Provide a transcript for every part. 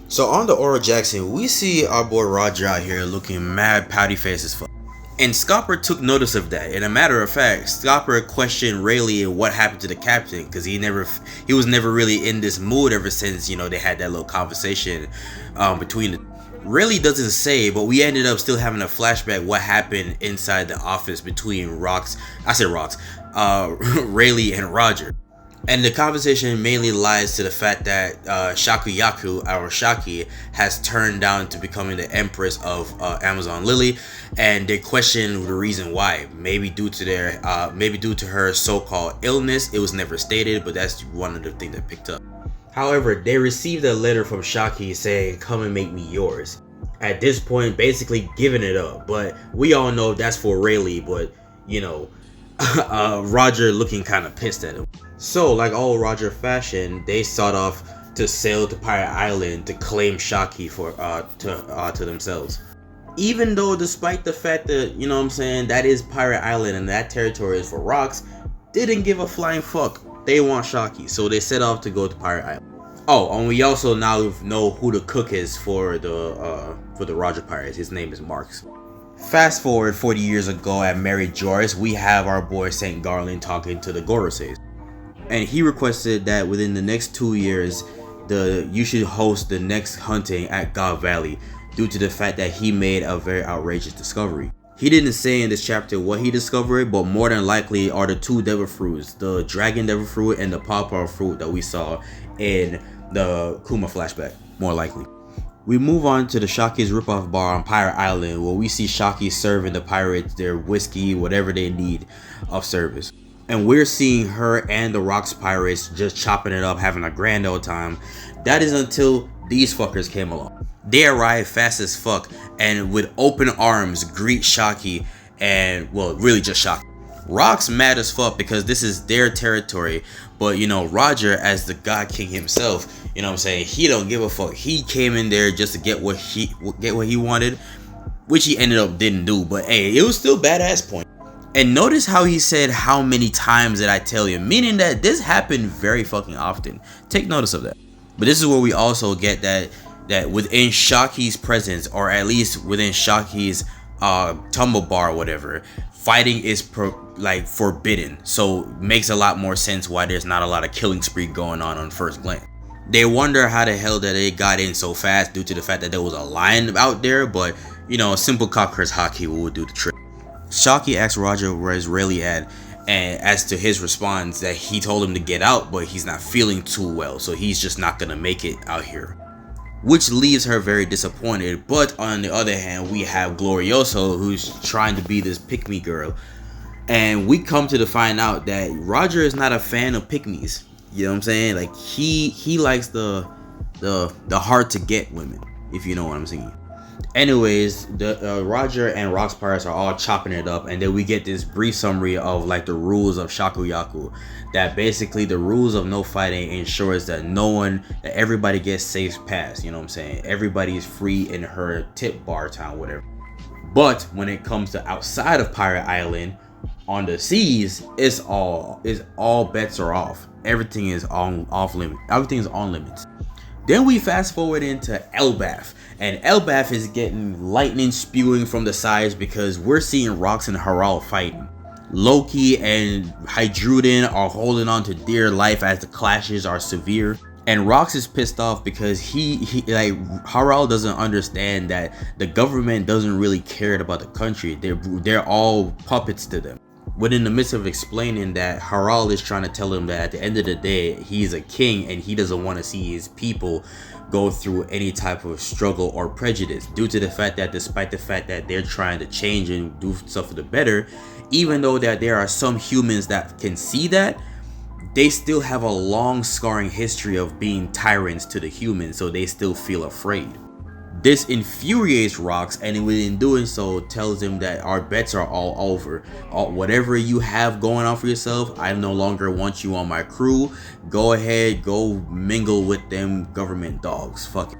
So on the Oro Jackson, we see our boy Roger out here looking mad pouty face as fuck. And Scopper took notice of that. And a matter of fact, Scopper questioned Rayleigh what happened to the captain, because he was never really in this mood ever since, they had that little conversation between the Rayleigh doesn't say, but we ended up still having a flashback what happened inside the office between Rayleigh and Roger. And the conversation mainly lies to the fact that Shakuyaku, our Shaki, has turned down to becoming the Empress of Amazon Lily, and they question the reason why. Maybe due to her so-called illness. It was never stated, but that's one of the things that picked up. However, they received a letter from Shaki saying, "Come and make me yours." At this point, basically giving it up. But we all know that's for Rayleigh, but Roger looking kind of pissed at him. So, like all Roger fashion, they sought off to sail to Pirate Island to claim Shaki to themselves. Even though, despite the fact that, that is Pirate Island and that territory is for rocks, they didn't give a flying fuck. They want Shaki, so they set off to go to Pirate Island. Oh, and we also now know who the cook is for the Roger Pirates. His name is Marks. Fast forward 40 years ago at Mary Joyce, we have our boy St. Garland talking to the Goroseis. And he requested that within the next 2 years, you should host the next hunting at God Valley, due to the fact that he made a very outrageous discovery. He didn't say in this chapter what he discovered, but more than likely are the two devil fruits, the dragon devil fruit and the pawpaw fruit that we saw in the Kuma flashback, more likely. We move on to the Shaki's ripoff bar on Pirate Island, where we see Shaki serving the pirates their whiskey, whatever they need of service. And we're seeing her and the Rocks pirates just chopping it up, having a grand old time. That is until these fuckers came along. They arrived fast as fuck and with open arms greet Shaki and, well, really just Shaki. Rocks mad as fuck because this is their territory, but Roger, as the God King himself, he don't give a fuck. He came in there just to get what he wanted, which he ended up didn't do, but hey, it was still badass point. And notice how he said, "How many times did I tell you?" Meaning that this happened very fucking often. Take notice of that. But this is where we also get that within Shaki's presence, or at least within Shaki's tumble bar or whatever, fighting is forbidden. So makes a lot more sense why there's not a lot of killing spree going on first glance. They wonder how the hell that they got in so fast due to the fact that there was a lion out there, but a simple cockroach hockey would do the trick. Shaki asked Roger where his Rayleigh at, and as to his response, that he told him to get out, but he's not feeling too well, so he's just not gonna make it out here, which leaves her very disappointed. But on the other hand, we have Glorioso, who's trying to be this pick-me girl, and we come to find out that Roger is not a fan of pick-me's. You know what I'm saying? Like he likes the hard to get women, if you know what I'm saying. Anyways, the Roger and Rocks Pirates are all chopping it up, and then we get this brief summary of the rules of Shakuyaku. That basically the rules of no fighting ensures that everybody gets safe pass. You know what I'm saying? Everybody is free in her tip bar town, whatever. But when it comes to outside of Pirate Island, on the seas, it's all bets are off. Everything is off limit. Everything is on limits. Then we fast forward into Elbaf, and Elbaf is getting lightning spewing from the sides because we're seeing Rocks and Harald fighting. Loki and Hydruden are holding on to dear life as the clashes are severe. And Rocks is pissed off because Harald doesn't understand that the government doesn't really care about the country. They're all puppets to them. But in the midst of explaining that, Harald is trying to tell him that at the end of the day, he's a king and he doesn't want to see his people go through any type of struggle or prejudice, due to the fact that despite the fact that they're trying to change and do stuff for the better, even though that there are some humans that can see that, they still have a long scarring history of being tyrants to the humans, so they still feel afraid. This infuriates Rocks, and in doing so tells him that our bets are all over. Whatever you have going on for yourself, I no longer want you on my crew. Go ahead, go mingle with them government dogs. Fuck it.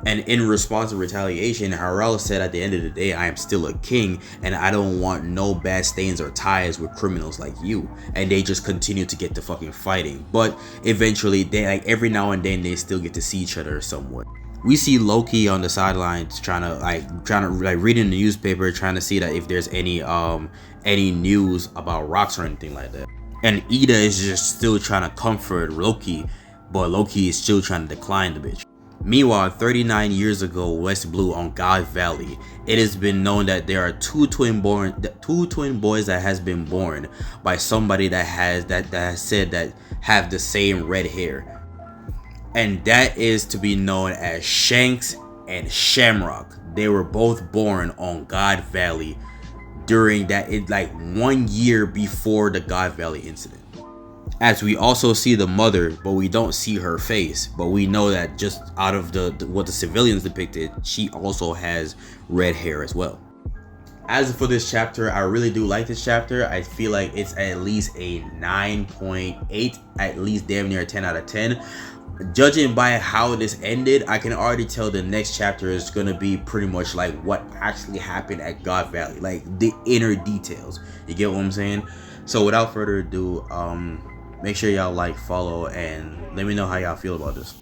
And in response to retaliation, Harald said at the end of the day, I am still a king and I don't want no bad stains or ties with criminals like you. And they just continue to get to fucking fighting. But eventually, every now and then, they still get to see each other somewhat. We see Loki on the sidelines trying to reading the newspaper, trying to see that if there's any news about rocks or anything like that. And Ida is just still trying to comfort Loki, but Loki is still trying to decline the bitch. Meanwhile, 39 years ago, West Blue on God Valley, it has been known that there are two twin boys that has been born by somebody that has said that have the same red hair, and that is to be known as Shanks and Shamrock. They were both born on God Valley during that, 1 year before the God Valley incident. As we also see the mother, but we don't see her face, but we know that just out of what the civilians depicted, she also has red hair as well. As for this chapter, I really do like this chapter. I feel like it's at least a 9.8, at least damn near a 10 out of 10. Judging by how this ended, I can already tell the next chapter is gonna be pretty much like what actually happened at God Valley, like the inner details. You get what I'm saying? So without further ado, make sure y'all like, follow, and let me know how y'all feel about this.